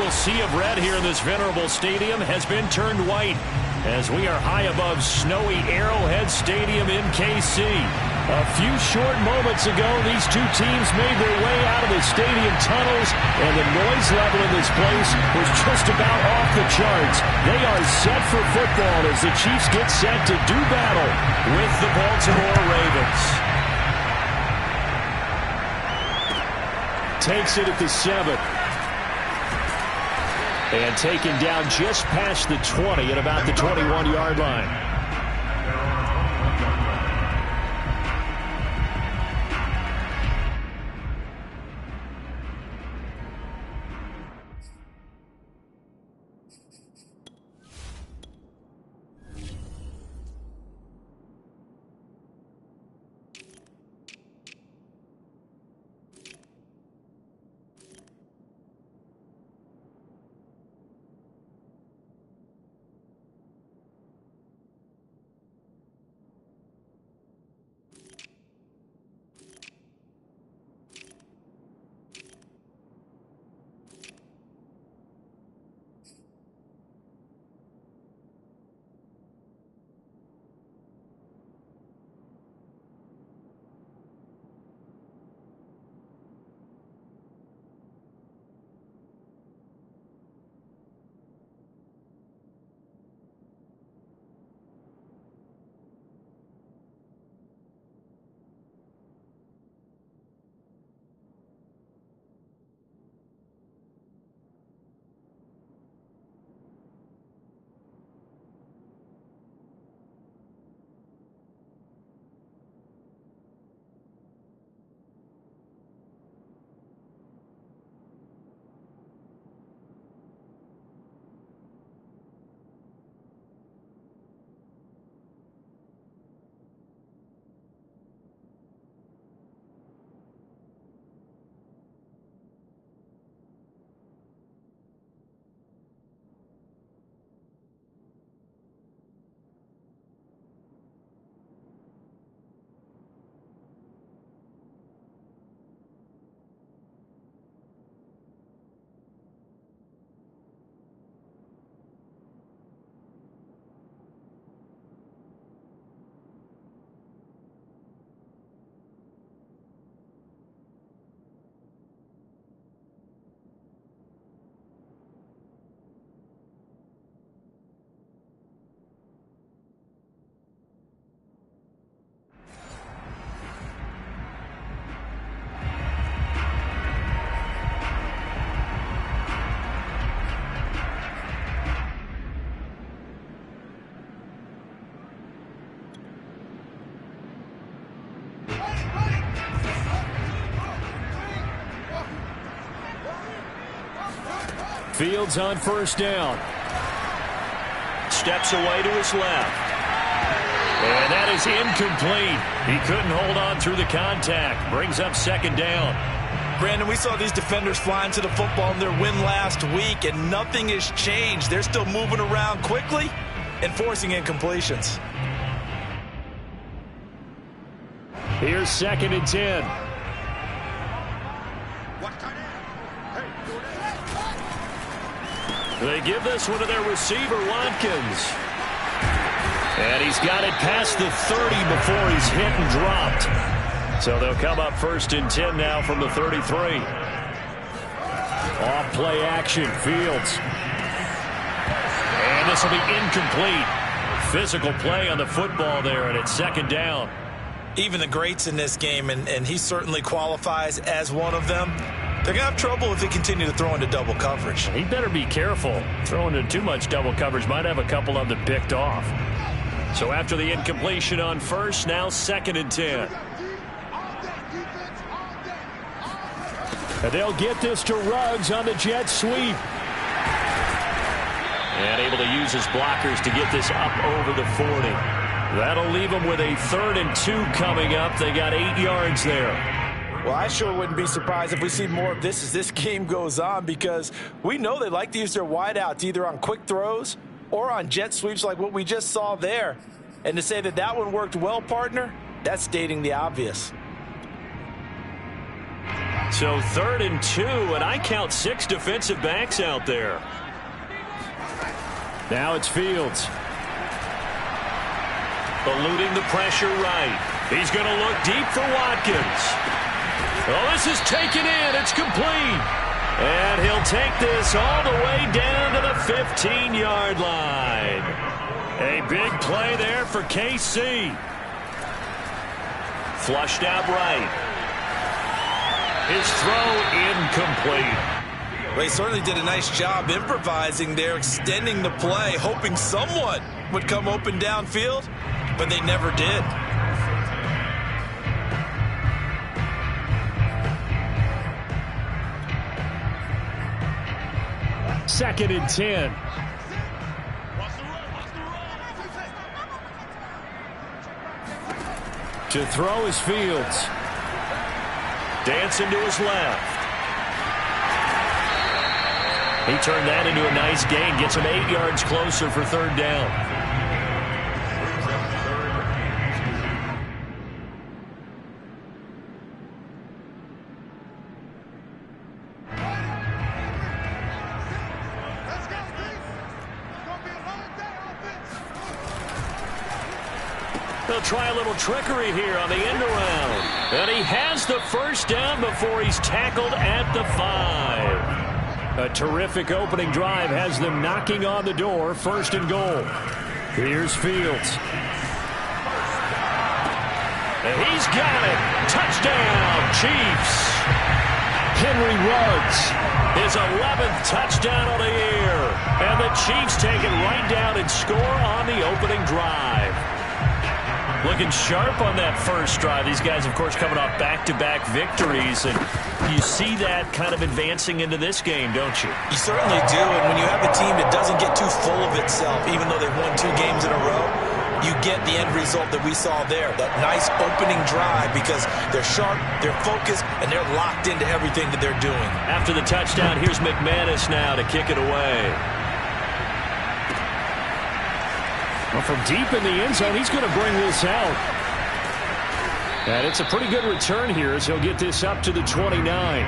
little sea of red here in this venerable stadium has been turned white as we are high above snowy Arrowhead Stadium in KC. A few short moments ago, these two teams made their way out of the stadium tunnels, and the noise level in this place was just about off the charts. They are set for football as the Chiefs get set to do battle with the Baltimore Ravens. Takes it at the 7. And taken down just past the 20 at about the 21-yard line. Fields on first down. Steps away to his left. And that is incomplete. He couldn't hold on through the contact. Brings up second down. Brandon, we saw these defenders flying to the football in their win last week, and nothing has changed. They're still moving around quickly and forcing incompletions. Here's 2nd and 10. They give this one to their receiver, Watkins. And he's got it past the 30 before he's hit and dropped. So they'll come up 1st and 10 now from the 33. Off play action, Fields. And this will be incomplete. Physical play on the football there, and it's 2nd down. Even the greats in this game, and he certainly qualifies as one of them, they're going to have trouble if they continue to throw into double coverage. He better be careful. Throwing into too much double coverage might have a couple of them picked off. So after the incompletion on first, now 2nd and 10. And they'll get this to Ruggs on the jet sweep. And able to use his blockers to get this up over the 40. That'll leave them with a 3rd and 2 coming up. They got 8 yards there. Well, I sure wouldn't be surprised if we see more of this as this game goes on, because we know they like to use their wideouts either on quick throws or on jet sweeps like what we just saw there. And to say that that one worked well, partner, that's stating the obvious. So 3rd and 2, and I count 6 defensive backs out there. Now it's Fields. Eluding the pressure right. He's going to look deep for Watkins. Oh, this is taken in. It's complete. And he'll take this all the way down to the 15-yard line. A big play there for KC. Flushed out right. His throw incomplete. Well, he certainly did a nice job improvising there, extending the play, hoping someone would come open downfield, but they never did. Second and 10. To throw is Fields. Dancing to his left. He turned that into a nice gain. Gets him 8 yards closer for 3rd down. They'll try a little trickery here on the end around. And he has the first down before he's tackled at the 5. A terrific opening drive has them knocking on the door. 1st and goal. Here's Fields. And he's got it. Touchdown, Chiefs. Henry Ruggs. His 11th touchdown of the year. And the Chiefs take it right down and score on the opening drive. Looking sharp on that first drive. These guys, of course, coming off back-to-back victories, and you see that kind of advancing into this game, don't you? You certainly do, and when you have a team that doesn't get too full of itself, even though they've won 2 games in a row, you get the end result that we saw there, that nice opening drive, because they're sharp, they're focused, and they're locked into everything that they're doing. After the touchdown, here's McManus now to kick it away. Well, from deep in the end zone, he's going to bring this out. And it's a pretty good return here as he'll get this up to the 29.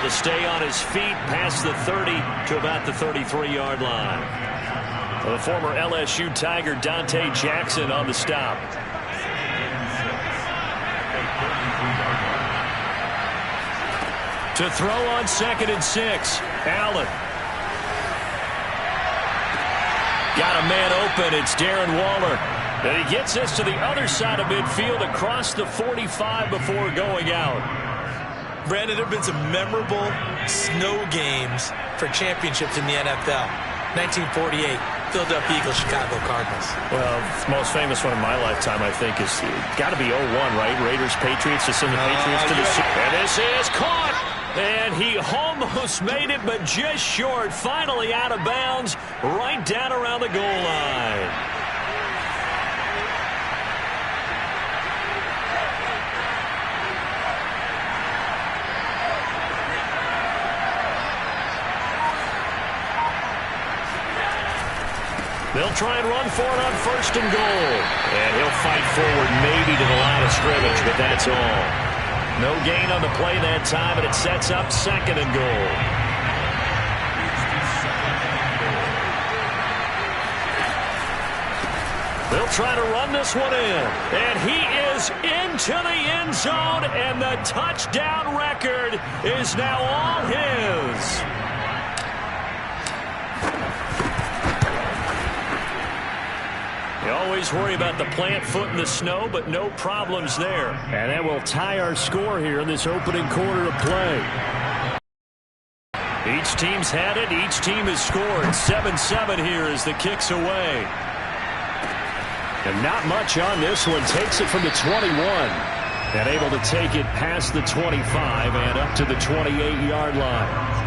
To stay on his feet past the 30 to about the 33-yard line. The former LSU Tiger Dante Jackson on the stop. To throw on 2nd and 6. Allen. Got a man open. It's Darren Waller. And he gets us to the other side of midfield across the 45 before going out. Brandon, there have been some memorable snow games for championships in the NFL. 1948, Philadelphia Eagles, Chicago Cardinals. Well, the most famous one in my lifetime, I think, is got to be 01, right? Raiders, Patriots, to send the Patriots to the Super Bowl. And this is caught. And he almost made it, but just short. Finally out of bounds, right down around the goal line. They'll try and run for it on 1st and goal. And he'll fight forward maybe to the line of scrimmage, but that's all. No gain on the play that time, and it sets up 2nd and goal. They'll try to run this one in. And he is into the end zone, and the touchdown record is now all his. You always worry about the plant foot in the snow, but no problems there. And that will tie our score here in this opening quarter of play. Each team's had it. Each team has scored. 7-7 here as the kick's away. And not much on this one. Takes it from the 21. And able to take it past the 25 and up to the 28-yard line.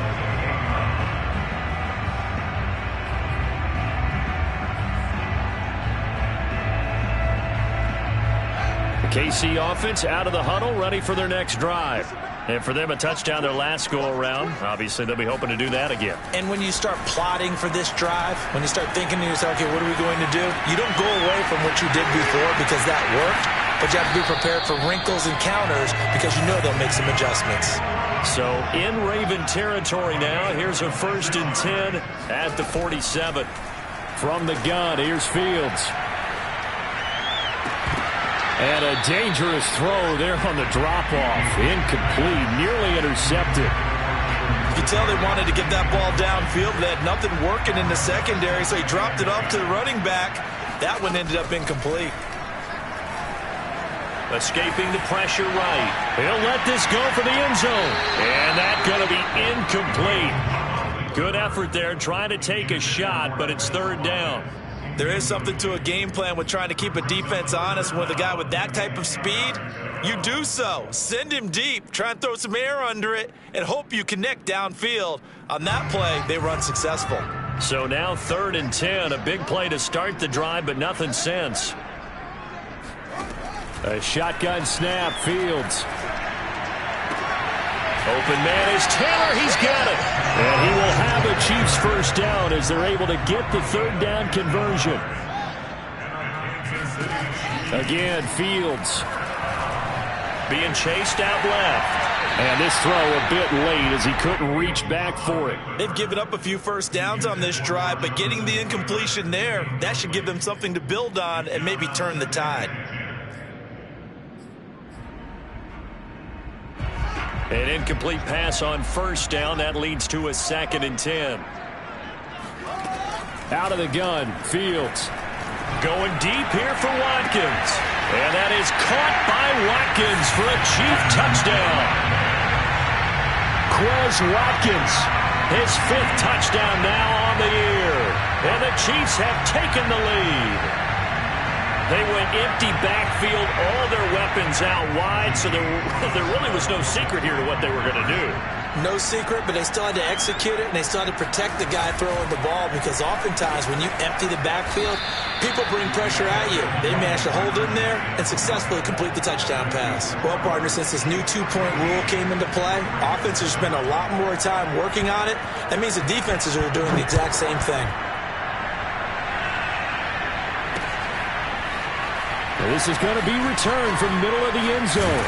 KC offense out of the huddle, ready for their next drive. And for them, a touchdown their last go-around. Obviously, they'll be hoping to do that again. And when you start plotting for this drive, when you start thinking to yourself, okay, what are we going to do? You don't go away from what you did before because that worked, but you have to be prepared for wrinkles and counters because you know they'll make some adjustments. So in Raven territory now, here's a 1st and 10 at the 47. From the gun, here's Fields. And a dangerous throw there on the drop-off. Incomplete, nearly intercepted. You can tell they wanted to get that ball downfield, but they had nothing working in the secondary, so he dropped it off to the running back. That one ended up incomplete. Escaping the pressure right. He'll let this go for the end zone. And that's going to be incomplete. Good effort there, trying to take a shot, but it's 3rd down. There is something to a game plan with trying to keep a defense honest. With a guy with that type of speed, you do so. Send him deep. Try and throw some air under it and hope you connect downfield. On that play, they run successful. So now 3rd and 10. A big play to start the drive, but nothing since. A shotgun snap, Fields. Open man is Taylor. He's got it. And he will have a Chiefs 1st down as they're able to get the 3rd down conversion. Again, Fields being chased out left. And this throw a bit late as he couldn't reach back for it. They've given up a few 1st downs on this drive, but getting the incompletion there, that should give them something to build on and maybe turn the tide. An incomplete pass on 1st down. That leads to a 2nd and 10. Out of the gun, Fields. Going deep here for Watkins. And that is caught by Watkins for a Chief touchdown. Quez Watkins, his 5th touchdown now on the year. And the Chiefs have taken the lead. They went empty backfield, all their weapons out wide, so there really was no secret here to what they were going to do. No secret, but they still had to execute it, and they still had to protect the guy throwing the ball because oftentimes when you empty the backfield, people bring pressure at you. They managed to hold in there and successfully complete the touchdown pass. Well, partner, since this new 2-point rule came into play, offenses spend a lot more time working on it. That means the defenses are doing the exact same thing. This is going to be returned from middle of the end zone.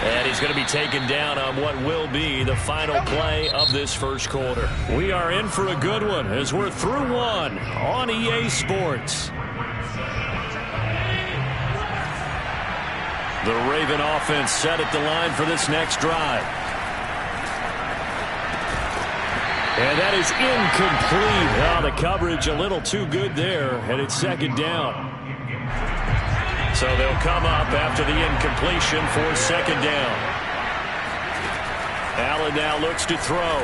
And he's going to be taken down on what will be the final play of this 1st quarter. We are in for a good one as we're through one on EA Sports. The Raven offense set at the line for this next drive. And that is incomplete. Oh, the coverage a little too good there, and it's 2nd down. So they'll come up after the incompletion for 2nd down. Allen now looks to throw.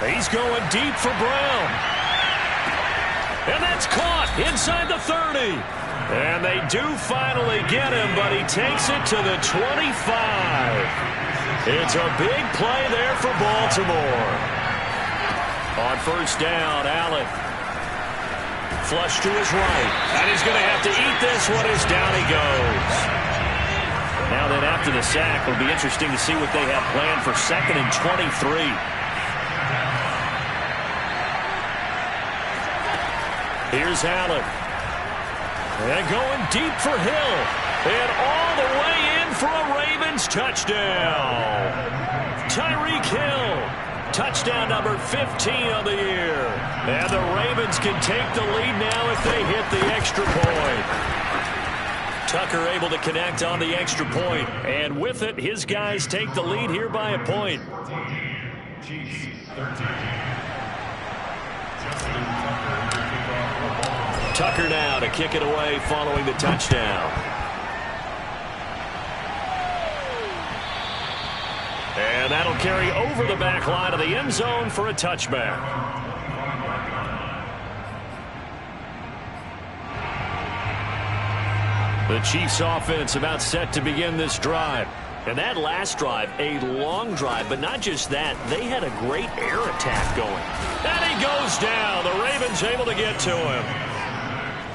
He's going deep for Brown. And that's caught inside the 30. And they do finally get him, but he takes it to the 25. It's a big play there for Baltimore. On 1st down, Allen. Flush to his right. And he's going to have to eat this one as down he goes. Now then, after the sack, it'll be interesting to see what they have planned for 2nd and 23. Here's Allen. And going deep for Hill. And all the way in for a Ravens touchdown. Tyreek Hill. Touchdown number 15 of the year. And the Ravens can take the lead now if they hit the extra point. Tucker able to connect on the extra point. And with it, his guys take the lead here by a point. Tucker now to kick it away following the touchdown. And that'll carry over the back line of the end zone for a touchback. The Chiefs offense about set to begin this drive. And that last drive, a long drive, but not just that, they had a great air attack going. And he goes down. The Ravens able to get to him.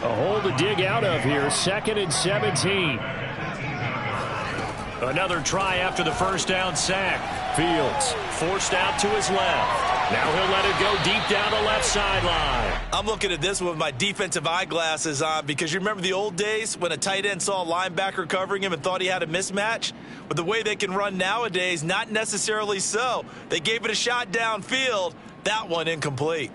A hole to dig out of here, 2nd and 17. Another try after the first down sack. Fields forced out to his left. Now he'll let it go deep down the left sideline. I'm looking at this with my defensive eyeglasses on because you remember the old days when a tight end saw a linebacker covering him and thought he had a mismatch? But the way they can run nowadays, not necessarily so. They gave it a shot downfield. That one incomplete.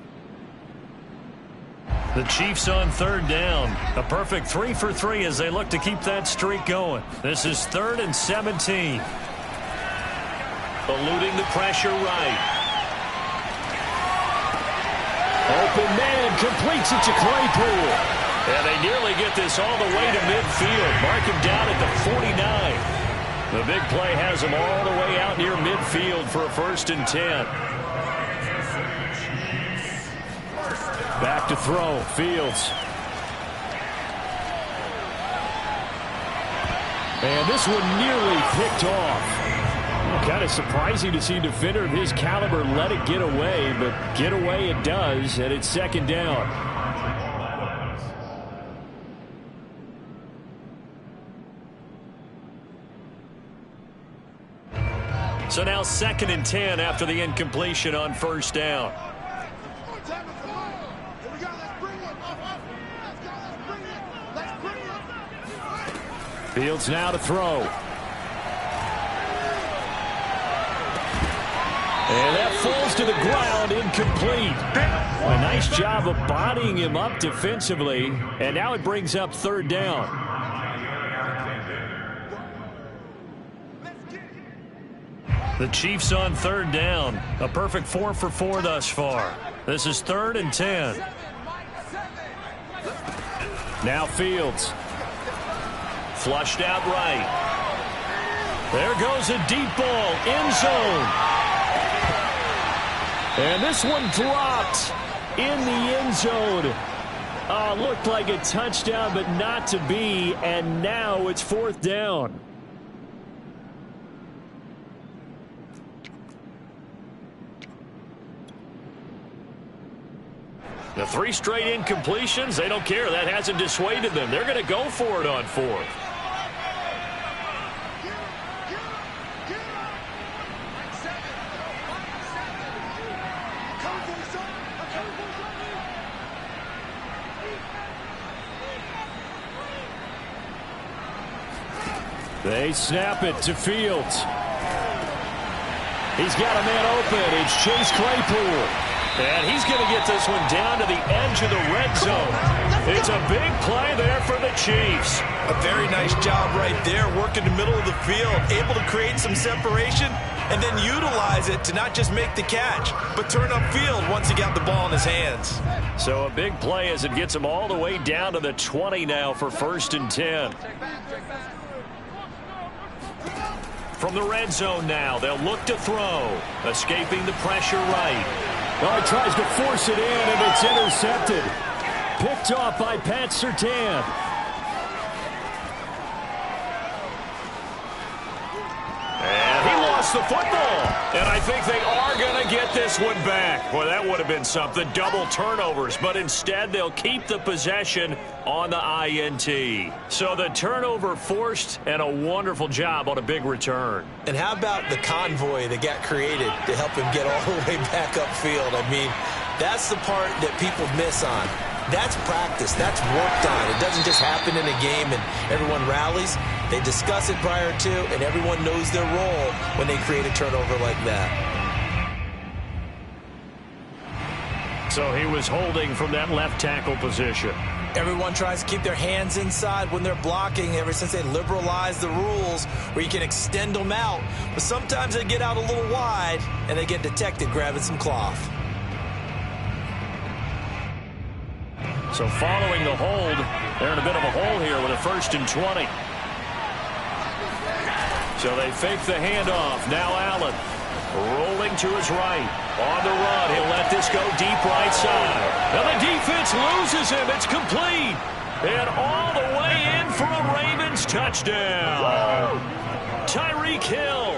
The Chiefs on third down. A perfect 3 for 3 as they look to keep that streak going. This is 3rd and 17. Eluding the pressure right. Open man completes it to Claypool. And they nearly get this all the way to midfield. Mark him down at the 49. The big play has him all the way out near midfield for a 1st and 10. Back to throw. Fields. And this one nearly picked off. Kind of surprising to see a defender of his caliber let it get away, but get away it does, and it's 2nd down. So now 2nd and 10 after the incompletion on 1st down. Fields now to throw. And that falls to the ground, incomplete. A nice job of bodying him up defensively, and now it brings up 3rd down. The Chiefs on 3rd down. A perfect 4 for 4 thus far. This is 3rd and 10. Now Fields. Flushed out right. There goes a deep ball, end zone. And this one dropped in the end zone. Looked like a touchdown, but not to be. And now it's 4th down. The 3 straight incompletions, they don't care. That hasn't dissuaded them. They're going to go for it on 4th. They snap it to Fields. He's got a man open. It's Chase Claypool. And he's going to get this one down to the edge of the red zone. It's a big play there for the Chiefs. A very nice job right there, working the middle of the field, able to create some separation and then utilize it to not just make the catch, but turn upfield once he got the ball in his hands. So a big play as it gets him all the way down to the 20 now for 1st and 10. From the red zone now, they'll look to throw. Escaping the pressure right. Oh, he tries to force it in, and it's intercepted. Picked off by Pat Surtain. And he lost the football. And I think they are going to get this one back. Boy, that would have been something. Double turnovers. But instead, they'll keep the possession on the INT. So the turnover forced, and a wonderful job on a big return. And how about the convoy that got created to help him get all the way back upfield? I mean, that's the part that people miss on. That's practice. That's worked on. It doesn't just happen in a game and everyone rallies. They discuss it prior to, and everyone knows their role when they create a turnover like that. So he was holding from that left tackle position. Everyone tries to keep their hands inside when they're blocking ever since they liberalized the rules where you can extend them out. But sometimes they get out a little wide, and they get detected grabbing some cloth. So following the hold, they're in a bit of a hole here with a 1st and 20. So they fake the handoff. Now Allen rolling to his right. On the run, he'll let this go deep right side. Now the defense loses him. It's complete. And all the way in for a Ravens touchdown. Tyreek Hill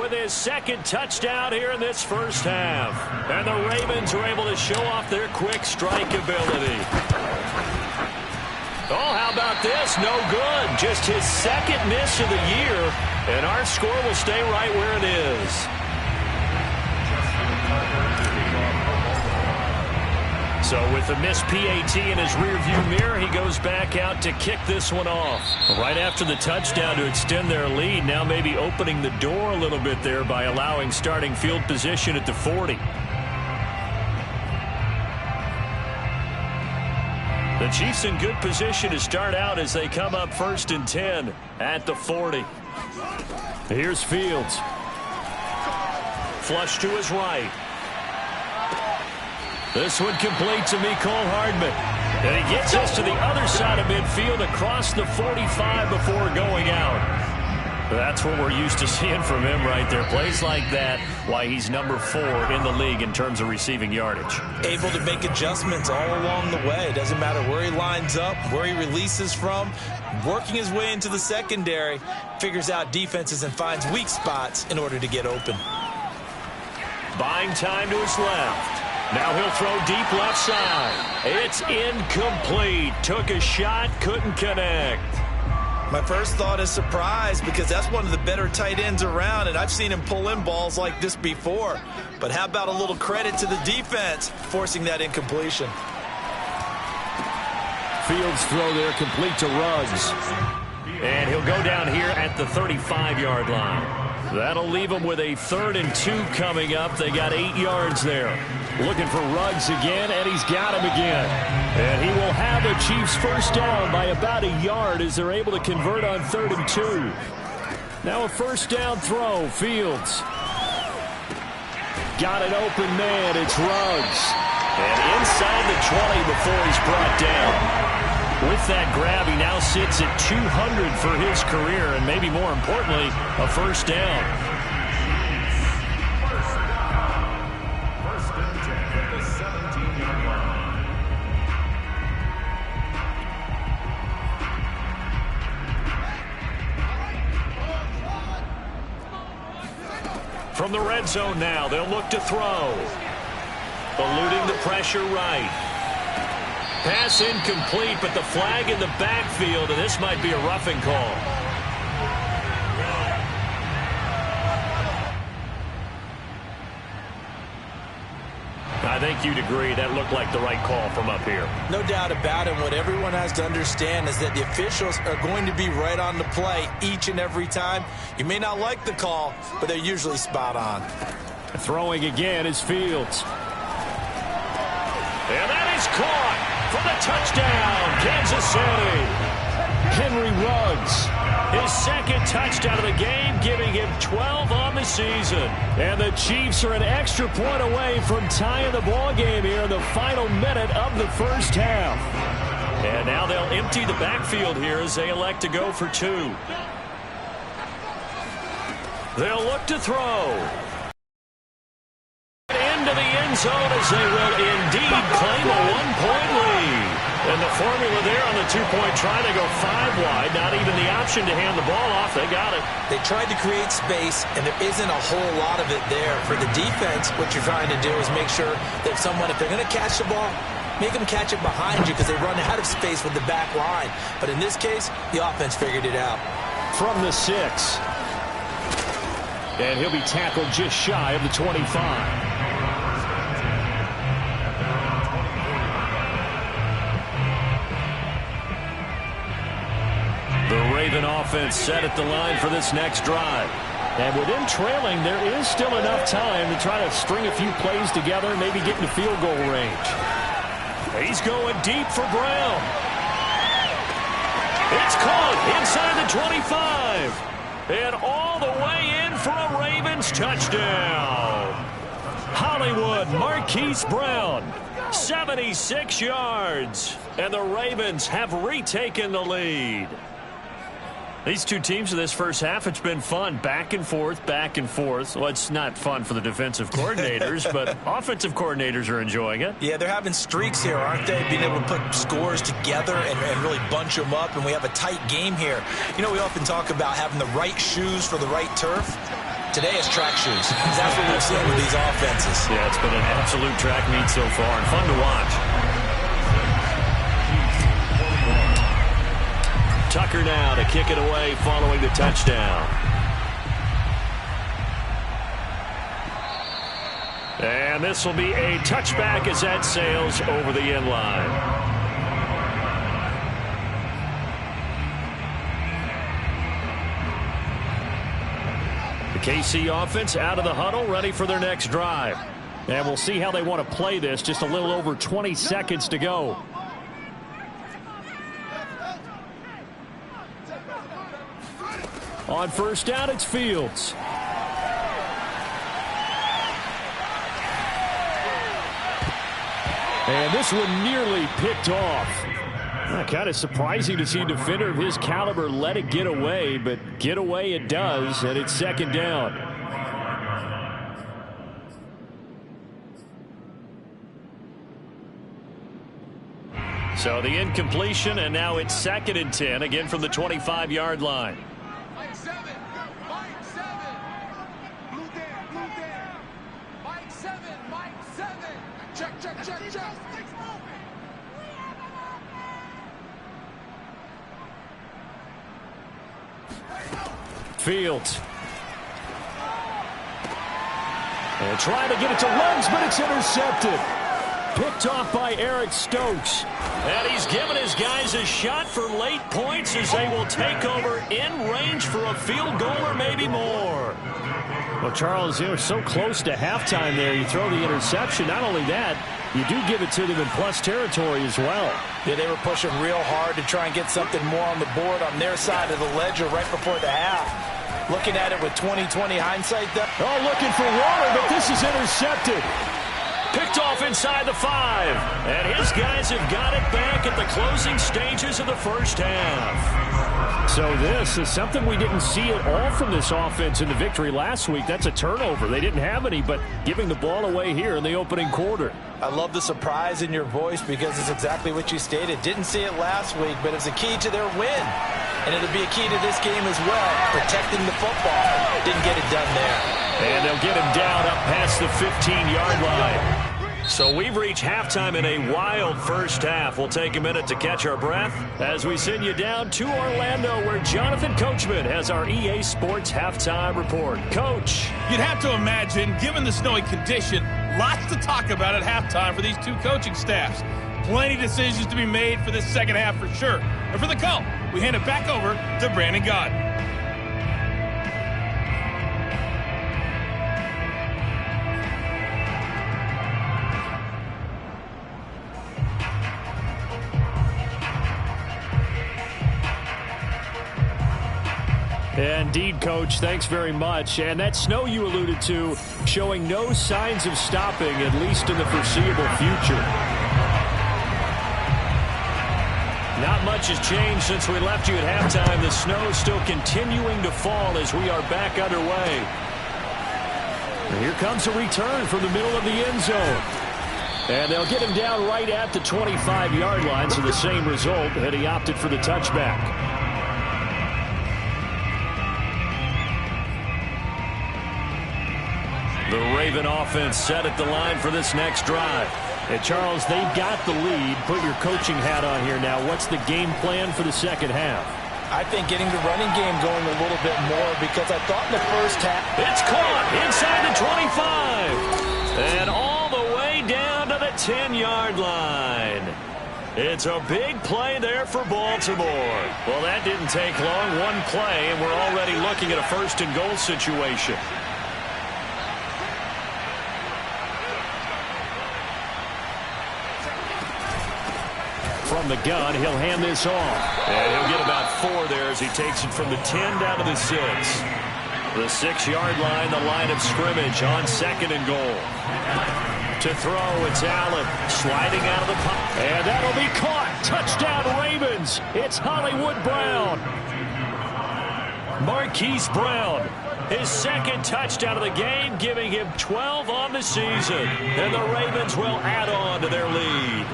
with his 2nd touchdown here in this first half. And the Ravens are able to show off their quick strike ability. Oh, how about this? No good. Just his second miss of the year, and our score will stay right where it is. So with the missed PAT in his rearview mirror, he goes back out to kick this one off. Right after the touchdown to extend their lead, now maybe opening the door a little bit there by allowing starting field position at the 40. The Chiefs in good position to start out as they come up 1st and 10 at the 40. Here's Fields. Flush to his right. This one complete to Mecole Hardman. And he gets us to the other side of midfield across the 45 before going out. That's what we're used to seeing from him right there. Plays like that, why he's number 4 in the league in terms of receiving yardage. Able to make adjustments all along the way. It doesn't matter where he lines up, where he releases from. Working his way into the secondary, figures out defenses and finds weak spots in order to get open. Buying time to his left. Now he'll throw deep left side. It's incomplete. Took a shot, couldn't connect. My first thought is surprise because that's one of the better tight ends around, and I've seen him pull in balls like this before. But how about a little credit to the defense forcing that incompletion? Fields throw there complete to Ruggs. And he'll go down here at the 35-yard line. That'll leave them with a 3rd and 2 coming up. They got 8 yards there. Looking for Ruggs again, and he's got him again. And he will have the Chiefs first down by about a yard as they're able to convert on 3rd and 2. Now a first down throw. Fields. Got an open man. It's Ruggs. And inside the 20 before he's brought down. With that grab, he now sits at 200 for his career, and maybe more importantly, a first down. First and 10 at the 17-yard line. From the red zone now, they'll look to throw. Eluding the pressure right. Pass incomplete, but the flag in the backfield, and this might be a roughing call. I think you'd agree that looked like the right call from up here. No doubt about it. What everyone has to understand is that the officials are going to be right on the play each and every time. You may not like the call, but they're usually spot on. Throwing again is Fields. And that is caught for the touchdown, Kansas City. Henry Ruggs, his second touchdown of the game, giving him 12 on the season. And the Chiefs are an extra point away from tying the ball game here in the final minute of the first half. And now they'll empty the backfield here as they elect to go for 2. They'll look to throw. Into the end zone as they will indeed claim a 1-point lead. And the formula there on the 2-point try to go 5 wide. Not even the option to hand the ball off. They got it. They tried to create space, and there isn't a whole lot of it there. For the defense, what you're trying to do is make sure that if they're going to catch the ball, make them catch it behind you because they run out of space with the back line. But in this case, the offense figured it out. From the 6. And he'll be tackled just shy of the 25. The Raven offense set at the line for this next drive. And with them trailing, there is still enough time to try to string a few plays together and maybe get into field goal range. He's going deep for Brown. It's caught inside the 25. And all the way in for a Ravens touchdown. Hollywood Marquise Brown, 76 yards. And the Ravens have retaken the lead. These two teams in this first half, it's been fun. Back and forth, back and forth. Well, it's not fun for the defensive coordinators, but offensive coordinators are enjoying it. Yeah, they're having streaks here, aren't they? Being able to put scores together and really bunch them up, and we have a tight game here. You know, we often talk about having the right shoes for the right turf. Today it's track shoes. That's what we've seen with these offenses. Yeah, it's been an absolute track meet so far and fun to watch. Tucker now to kick it away following the touchdown. And this will be a touchback as that sails over the end line. The KC offense out of the huddle, ready for their next drive. And we'll see how they want to play this. Just a little over 20 seconds to go. On first down, it's Fields. And this one nearly picked off. Kind of surprising to see a defender of his caliber let it get away, but get away it does, and it's second down. So the incompletion, and now it's 2nd and 10, again from the 25-yard line. Mike 7. Mike 7. Blue there. Mike 7. Mike 7. Check. Fields. And trying to get it to Ruggs, but it's intercepted. Picked off by Eric Stokes. And he's given his guys a shot for late points as they will take over in range for a field goal or maybe more. Well, Charles, you were so close to halftime there. You throw the interception. Not only that, you do give it to them in plus territory as well. Yeah, they were pushing real hard to try and get something more on the board on their side of the ledger right before the half. Looking at it with 20/20 hindsight, though. Oh, looking for water, but this is intercepted. Picked off inside the 5. And his guys have got it back at the closing stages of the first half. So this is something we didn't see at all from this offense in the victory last week. That's a turnover. They didn't have any, but giving the ball away here in the opening quarter. I love the surprise in your voice because it's exactly what you stated. Didn't see it last week, but it's a key to their win. And it'll be a key to this game as well, protecting the football. Didn't get it done there. And they'll get him down up past the 15-yard line. So we've reached halftime in a wild first half. We'll take a minute to catch our breath as we send you down to Orlando, where Jonathan Coachman has our EA Sports halftime report. Coach. You'd have to imagine, given the snowy condition, lots to talk about at halftime for these two coaching staffs. Plenty of decisions to be made for this second half for sure. And for the call, we hand it back over to Brandon Gaudin. Indeed, Coach. Thanks very much. And that snow you alluded to showing no signs of stopping, at least in the foreseeable future. Not much has changed since we left you at halftime. The snow is still continuing to fall as we are back underway. And here comes a return from the middle of the end zone. And they'll get him down right at the 25-yard line, so the same result, and he opted for the touchback. The Raven offense set at the line for this next drive. And Charles, they've got the lead. Put your coaching hat on here now. What's the game plan for the second half? I think getting the running game going a little bit more, because I thought in the first half. It's caught inside the 25. And all the way down to the 10-yard line. It's a big play there for Baltimore. Well, that didn't take long. One play, and we're already looking at a first-and-goal situation. From the gun, he'll hand this off. And he'll get about 4 there as he takes it from the 10 down to the 6. The 6-yard line, the line of scrimmage on 2nd and goal. To throw, it's Allen sliding out of the pocket. And that'll be caught. Touchdown, Ravens. It's Hollywood Brown. Marquise Brown, his second touchdown of the game, giving him 12 on the season. And the Ravens will add on to their lead.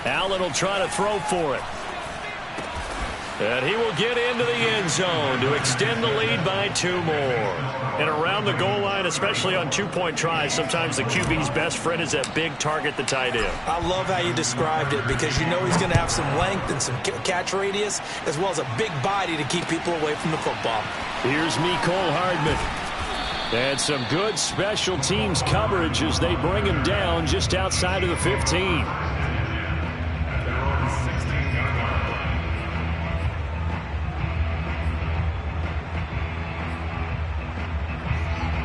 Allen will try to throw for it. And he will get into the end zone to extend the lead by 2 more. And around the goal line, especially on two-point tries, sometimes the QB's best friend is that big target, the tight end. I love how you described it because you know he's going to have some length and some catch radius as well as a big body to keep people away from the football. Here's Mecole Hardman. And some good special teams coverage as they bring him down just outside of the 15.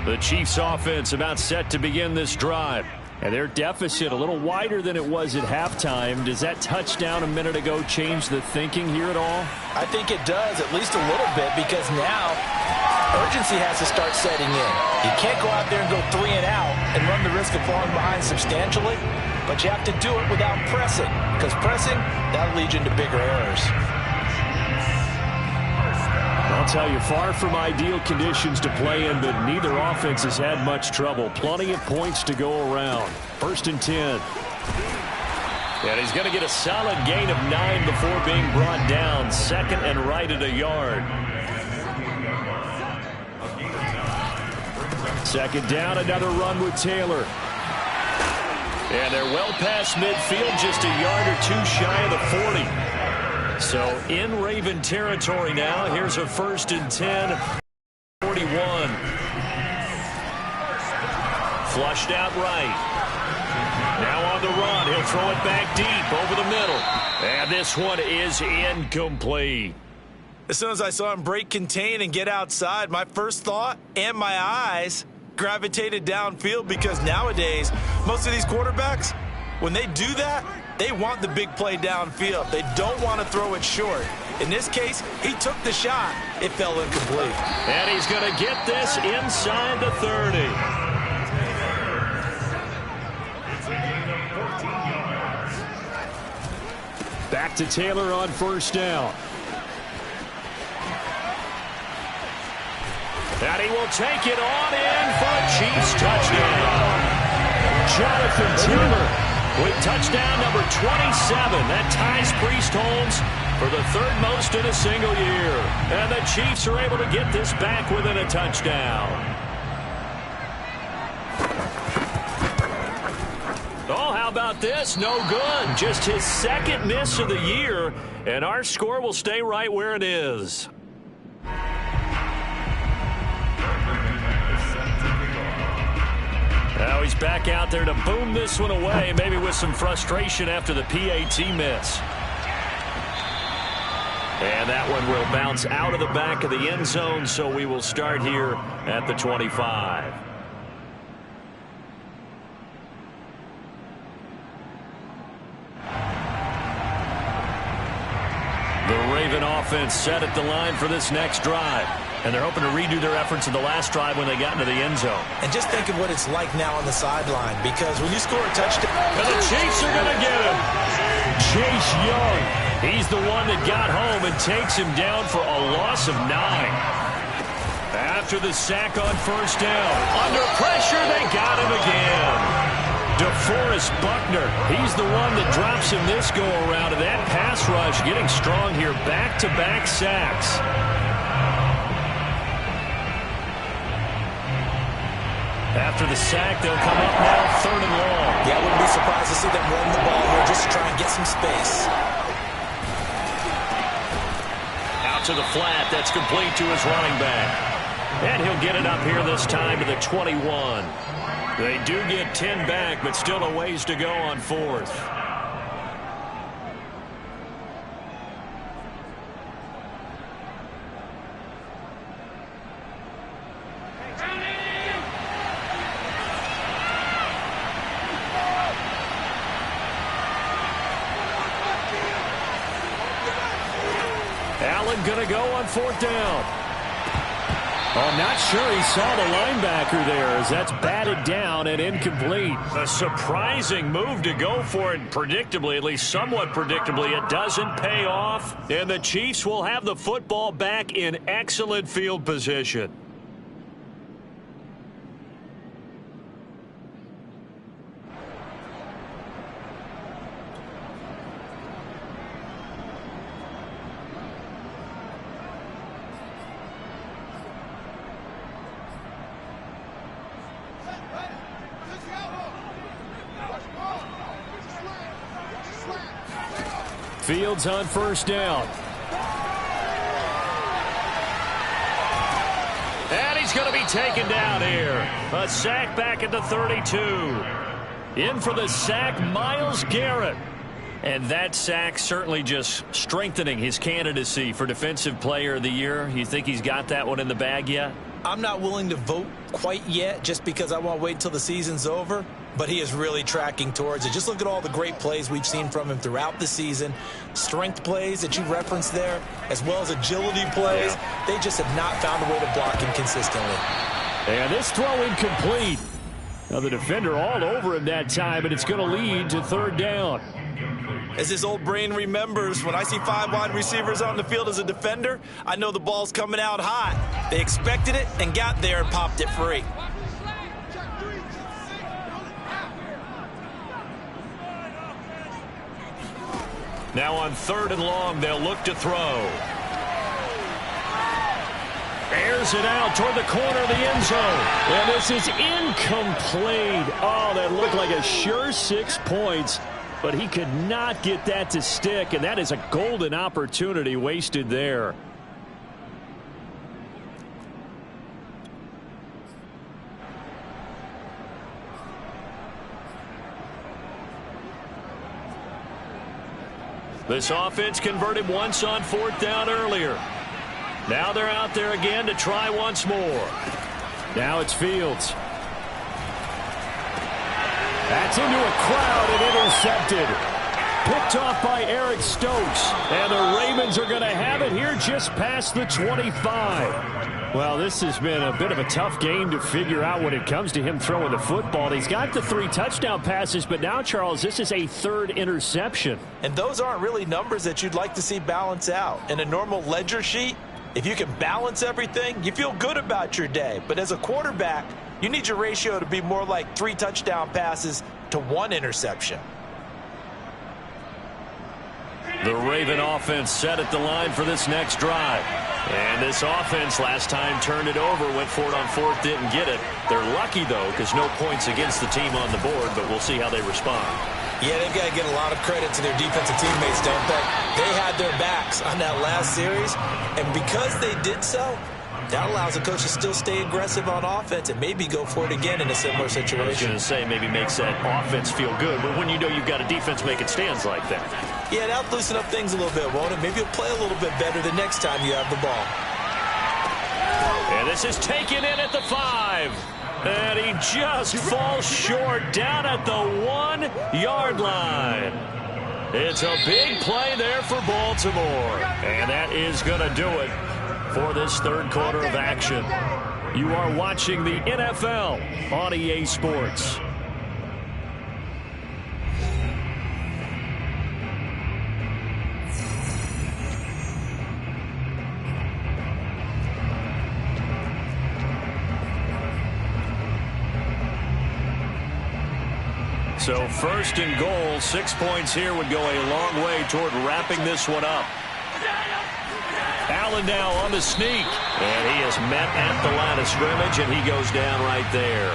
The Chiefs offense about set to begin this drive. And their deficit a little wider than it was at halftime. Does that touchdown a minute ago change the thinking here at all? I think it does, at least a little bit, because now urgency has to start setting in. You can't go out there and go 3 and out and run the risk of falling behind substantially, but you have to do it without pressing, because pressing, that'll lead you into bigger errors. I'll tell you, far from ideal conditions to play in, but neither offense has had much trouble. Plenty of points to go around. 1st and 10. And he's going to get a solid gain of 9 before being brought down. 2nd and right at a yard. 2nd down, another run with Taylor. And they're well past midfield, just a yard or 2 shy of the 40. So in Raven territory now. Here's a 1st and 10. 41. Flushed out right. Now on the run. He'll throw it back deep over the middle. And this one is incomplete. As soon as I saw him break contain and get outside, my first thought and my eyes gravitated downfield, because nowadays, most of these quarterbacks, when they do that, they want the big play downfield. They don't want to throw it short. In this case, he took the shot. It fell incomplete. And he's going to get this inside the 30. Back to Taylor on 1st down. And he will take it on in for a Chiefs touchdown. Jonathan Taylor with touchdown number 27. That ties Priest Holmes for the 3rd most in a single year. And the Chiefs are able to get this back within a touchdown. Oh, how about this? No good. Just his 2nd miss of the year. And our score will stay right where it is. Now he's back out there to boom this one away, maybe with some frustration after the PAT miss. And that one will bounce out of the back of the end zone, so we will start here at the 25. The Raven offense set at the line for this next drive. And they're hoping to redo their efforts in the last drive when they got into the end zone. And just think of what it's like now on the sideline, because when you score a touchdown... And the Chiefs are going to get him. Chase Young. He's the one that got home and takes him down for a loss of 9. After the sack on 1st down. Under pressure, they got him again. DeForest Buckner. He's the one that drops him this go-around. And that pass rush getting strong here. Back-to-back sacks. After the sack, they'll come up now 3rd and long. Yeah, I wouldn't be surprised to see them run the ball here just to try and get some space. Out to the flat. That's complete to his running back. And he'll get it up here this time to the 21. They do get 10 back, but still a ways to go on 4th. Allen going to go on 4th down. Oh, I'm not sure he saw the linebacker there as that's batted down and incomplete. A surprising move to go for it predictably, at least somewhat predictably. It doesn't pay off, and the Chiefs will have the football back in excellent field position. Fields on first down. And he's going to be taken down here. A sack back at the 32. In for the sack, Myles Garrett. And that sack certainly just strengthening his candidacy for Defensive Player of the Year. You think he's got that one in the bag yet? I'm not willing to vote quite yet just because I want to wait until the season's over. But he is really tracking towards it. Just look at all the great plays we've seen from him throughout the season. Strength plays that you referenced there, as well as agility plays. Yeah. They just have not found a way to block him consistently. And this throw incomplete. Now the defender all over him that time, and it's going to lead to third down. As his old brain remembers, when I see 5 wide receivers on the field as a defender, I know the ball's coming out hot. They expected it and got there and popped it free. Now on 3rd and long, they'll look to throw. Airs it out toward the corner of the end zone. And this is incomplete. Oh, that looked like a sure 6 points. But he could not get that to stick, and that is a golden opportunity wasted there. This offense converted once on 4th down earlier. Now they're out there again to try once more. Now it's Fields. That's into a crowd and intercepted. Picked off by Eric Stokes. And the Ravens are going to have it here just past the 25. Well, this has been a bit of a tough game to figure out when it comes to him throwing the football. He's got the 3 touchdown passes, but now, Charles, this is a 3rd interception. And those aren't really numbers that you'd like to see balance out. In a normal ledger sheet, if you can balance everything, you feel good about your day. But as a quarterback, you need your ratio to be more like 3 touchdown passes to 1 interception. The Raven offense set at the line for this next drive. And this offense last time turned it over, went for it on 4th, didn't get it. They're lucky, though, because no points against the team on the board, but we'll see how they respond. Yeah, they've got to get a lot of credit to their defensive teammates, don't they? They had their backs on that last series, and because they did so, that allows the coach to still stay aggressive on offense and maybe go for it again in a similar situation. I was going to say maybe makes that offense feel good, but when you know you've got a defense making stands like that. Yeah, that'll loosen up things a little bit, won't it? Maybe you'll play a little bit better the next time you have the ball. And this is taken in at the 5. And he just falls short down at the 1-yard line. It's a big play there for Baltimore. And that is going to do it for this 3rd quarter of action. You are watching the NFL on EA Sports. So 1st and goal, 6 points here would go a long way toward wrapping this one up. Allen now on the sneak. And he is met at the line of scrimmage, and he goes down right there.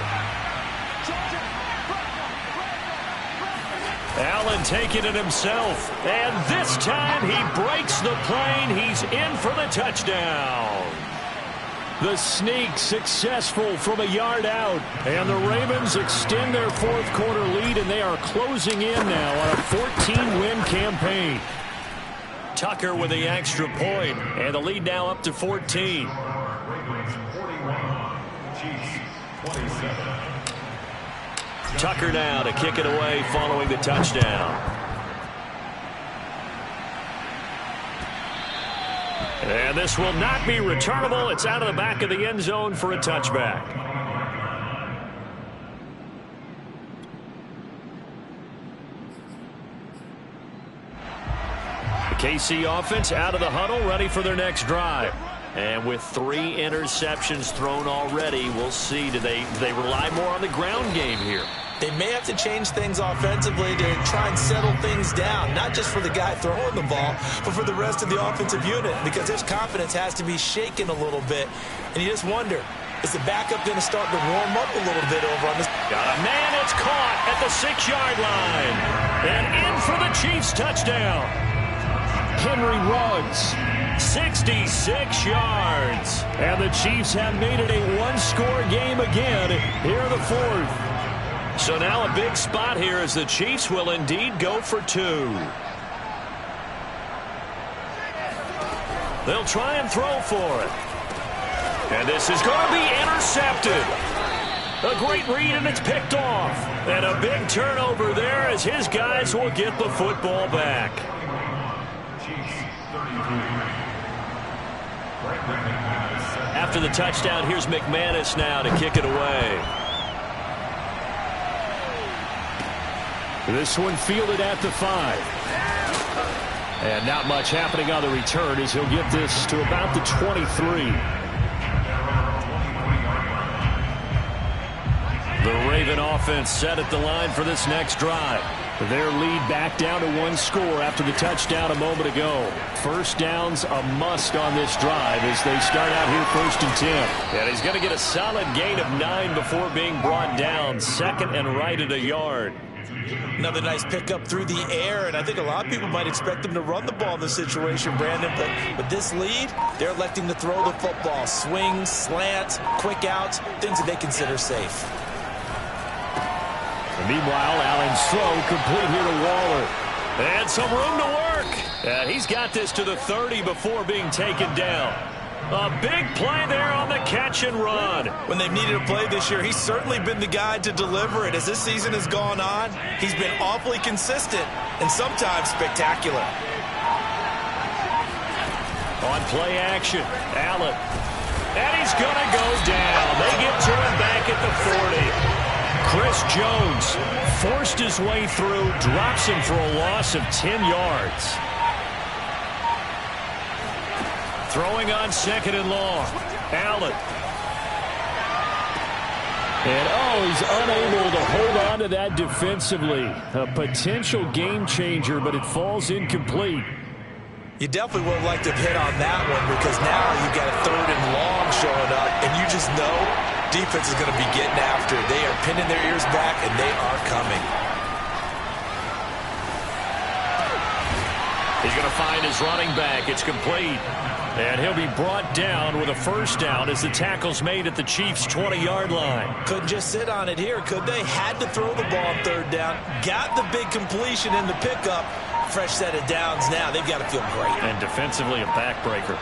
Allen taking it himself. And this time he breaks the plane. He's in for the touchdown. The sneak successful from a yard out. And the Ravens extend their 4th quarter lead, and they are closing in now on a 14-win campaign. Tucker with the extra point, and the lead now up to 14. Tucker now to kick it away following the touchdown. And this will not be returnable. It's out of the back of the end zone for a touchback. The KC offense out of the huddle, ready for their next drive. And with 3 interceptions thrown already, we'll see. Do they rely more on the ground game here? They may have to change things offensively to try and settle things down, not just for the guy throwing the ball, but for the rest of the offensive unit, because his confidence has to be shaken a little bit. And you just wonder, is the backup going to start to warm up a little bit over on this? Got a man, it's caught at the 6-yard line. And in for the Chiefs touchdown. Henry runs. 66 yards. And the Chiefs have made it a one-score game again here in the fourth. So now a big spot here as the Chiefs will indeed go for two. They'll try and throw for it. And this is going to be intercepted. A great read, and it's picked off. And a big turnover there as his guys will get the football back. After the touchdown, here's McManus now to kick it away. This one fielded at the 5. And not much happening on the return as he'll get this to about the 23. The Raven offense set at the line for this next drive. Their lead back down to one score after the touchdown a moment ago. First down's a must on this drive as they start out here 1st and 10. And he's going to get a solid gain of 9 before being brought down. Second and right at a yard. Another nice pickup through the air, and I think a lot of people might expect them to run the ball in this situation, Brandon, but with this lead, they're electing to throw the football. Swings, slants, quick outs, things that they consider safe. Meanwhile, Allen's throw complete here to Waller. And some room to work. And he's got this to the 30 before being taken down. A big play there on the catch and run. When they've needed a play this year, he's certainly been the guy to deliver it. As this season has gone on, he's been awfully consistent and sometimes spectacular. On play action, Allen. And he's going to go down. They get to him back at the 40. Chris Jones forced his way through, drops him for a loss of 10 yards. Throwing on 2nd and long. Allen. And he's unable to hold on to that defensively. A potential game changer, but it falls incomplete. You definitely would like to have hit on that one because now you've got a 3rd and long showing up, and you just know defense is going to be getting after it. They are pinning their ears back, and they are coming. He's going to find his running back. It's complete. And he'll be brought down with a first down as the tackle's made at the Chiefs' 20-yard line. Couldn't just sit on it here, could they? Had to throw the ball on 3rd down. Got the big completion in the pickup. Fresh set of downs now. They've got to feel great. And defensively, a backbreaker.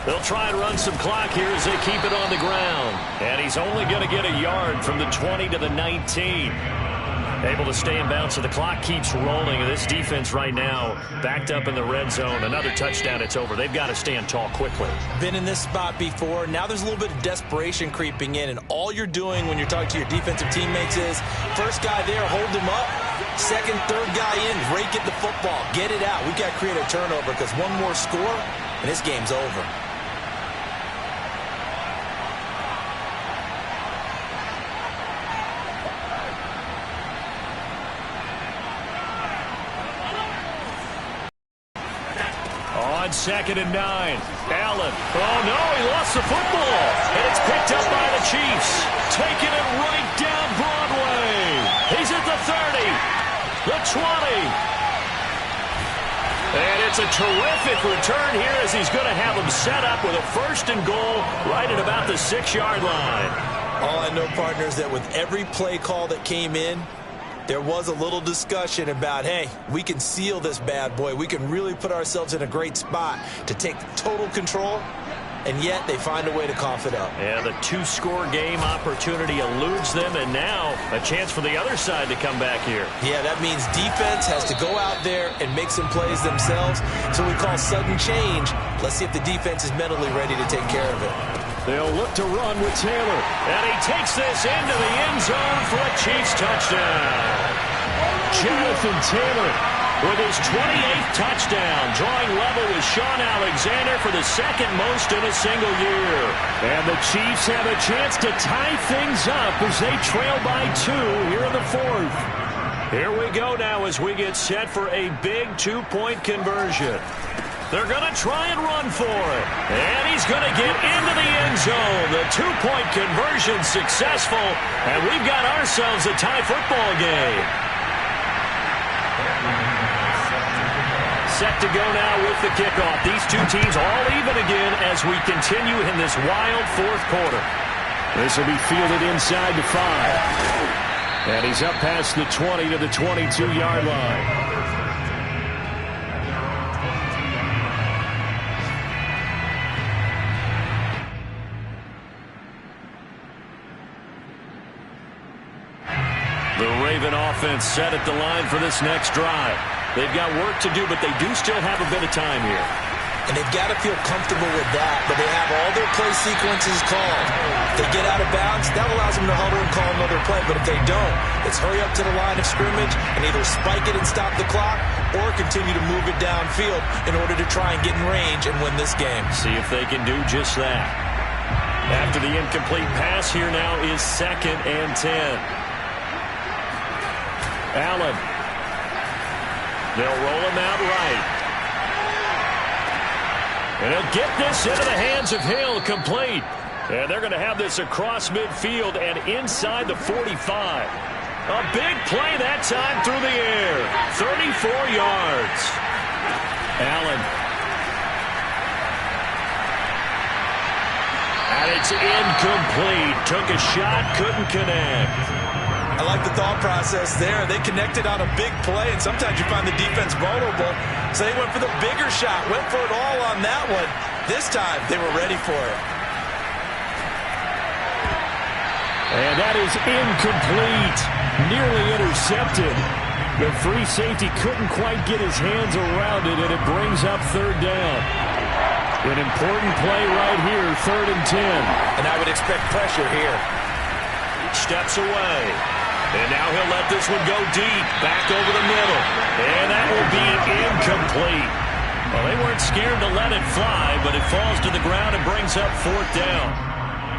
They'll try and run some clock here as they keep it on the ground. And he's only going to get a yard from the 20 to the 19. Able to stay in bounds, so the clock keeps rolling. And this defense right now backed up in the red zone. Another touchdown, it's over. They've got to stand tall quickly. Been in this spot before. Now there's a little bit of desperation creeping in. And all you're doing when you're talking to your defensive teammates is, first guy there, hold him up. Second, third guy in, rake at the football. Get it out. We've got to create a turnover because one more score, and this game's over. On 2nd and 9. Allen. Oh, no, he lost the football. And it's picked up by the Chiefs. Taking it right down Broadway. He's at the 30. The 20. And it's a terrific return here as he's going to have him set up with a 1st and goal right at about the 6-yard line. All I know, partners, that with every play call that came in, there was a little discussion about, hey, we can seal this bad boy. We can really put ourselves in a great spot to take total control, and yet they find a way to cough it up. Yeah, the 2-score game opportunity eludes them, and now a chance for the other side to come back here. Yeah, that means defense has to go out there and make some plays themselves. So we call sudden change. Let's see if the defense is mentally ready to take care of it. They'll look to run with Taylor. And he takes this into the end zone for a Chiefs touchdown. Jonathan Taylor with his 28th touchdown, drawing level with Shaun Alexander for the 2nd most in a single year. And the Chiefs have a chance to tie things up as they trail by 2 here in the 4th. Here we go now as we get set for a big 2-point conversion. They're going to try and run for it. And he's going to get into the end zone. The 2-point conversion successful. And we've got ourselves a tie football game. set to go now with the kickoff. These two teams all even again as we continue in this wild fourth quarter. This will be fielded inside the 5. And he's up past the 20 to the 22-yard line. The Raven offense set at the line for this next drive. They've got work to do, but they do still have a bit of time here. And they've got to feel comfortable with that, but they have all their play sequences called. If they get out of bounds, that allows them to huddle and call another play. But if they don't, it's hurry up to the line of scrimmage and either spike it and stop the clock or continue to move it downfield in order to try and get in range and win this game. See if they can do just that. After the incomplete pass, here now is 2nd and 10. Allen. They'll roll him out right. And he'll get this into the hands of Hill, complete. And they're going to have this across midfield and inside the 45. A big play that time through the air. 34 yards. Allen. And it's incomplete. Took a shot, couldn't connect. I like the thought process there. They connected on a big play, and sometimes you find the defense vulnerable. So they went for the bigger shot, went for it all on that one. This time, they were ready for it. And that is incomplete. Nearly intercepted. The free safety couldn't quite get his hands around it, and it brings up 3rd down. An important play right here, 3rd and 10. And I would expect pressure here. Steps away. And now he'll let this one go deep, back over the middle. And that will be incomplete. Well, they weren't scared to let it fly, but it falls to the ground and brings up 4th down.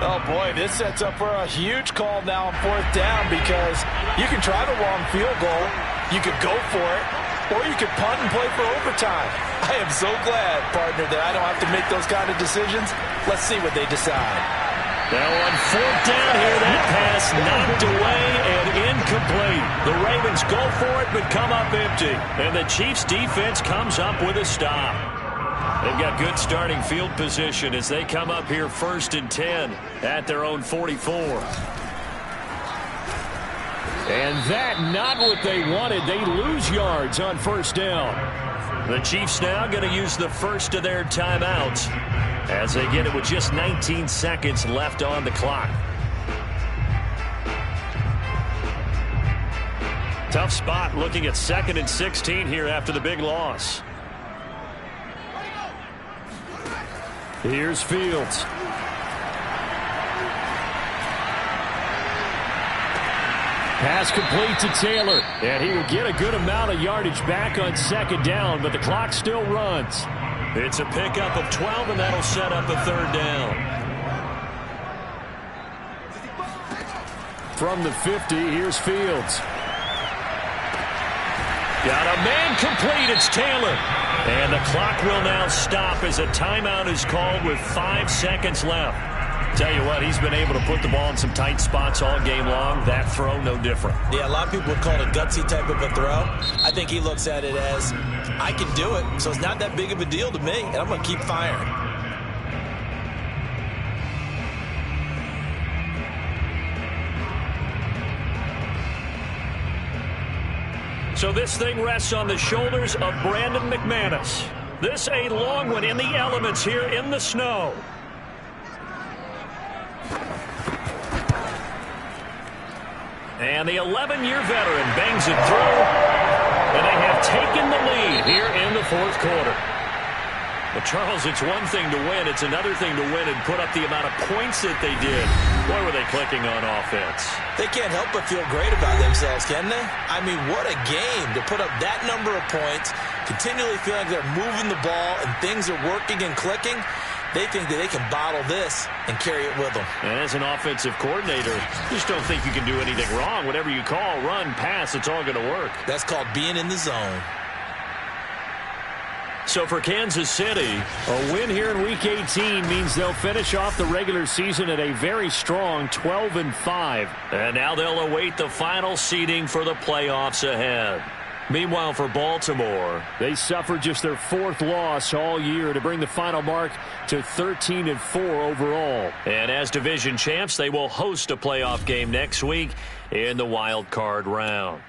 Oh, boy, this sets up for a huge call now on 4th down because you can try the long field goal, you could go for it, or you could punt and play for overtime. I am so glad, partner, that I don't have to make those kind of decisions. Let's see what they decide. Now on 4th down here, that pass knocked away and incomplete. The Ravens go for it but come up empty. And the Chiefs defense comes up with a stop. They've got good starting field position as they come up here 1st and 10 at their own 44. And that not what they wanted. They lose yards on 1st down. The Chiefs now going to use the first of their timeouts as they get it with just 19 seconds left on the clock. Tough spot looking at 2nd and 16 here after the big loss. Here's Fields. Pass complete to Taylor. And he will get a good amount of yardage back on 2nd down, but the clock still runs. It's a pickup of 12, and that'll set up a 3rd down. From the 50, here's Fields. Got a man complete. It's Taylor. And the clock will now stop as a timeout is called with 5 seconds left. Tell you what, he's been able to put the ball in some tight spots all game long. That throw, no different. Yeah, a lot of people would call it a gutsy type of a throw. I think he looks at it as, I can do it, so it's not that big of a deal to me, and I'm going to keep firing. So this thing rests on the shoulders of Brandon McManus. This a long one in the elements here in the snow. And the 11-year veteran bangs it through. And they have taken the lead here in the 4th quarter. But, Charles, it's one thing to win. It's another thing to win and put up the amount of points that they did. Boy, were they clicking on offense. They can't help but feel great about themselves, can they? I mean, what a game to put up that number of points, continually feel like they're moving the ball and things are working and clicking. They think that they can bottle this and carry it with them. And as an offensive coordinator, you just don't think you can do anything wrong. Whatever you call, run, pass, it's all going to work. That's called being in the zone. So for Kansas City, a win here in Week 18 means they'll finish off the regular season at a very strong 12-5. And now they'll await the final seeding for the playoffs ahead. Meanwhile, for Baltimore, they suffered just their 4th loss all year to bring the final mark to 13-4 overall. And as division champs, they will host a playoff game next week in the wild card round.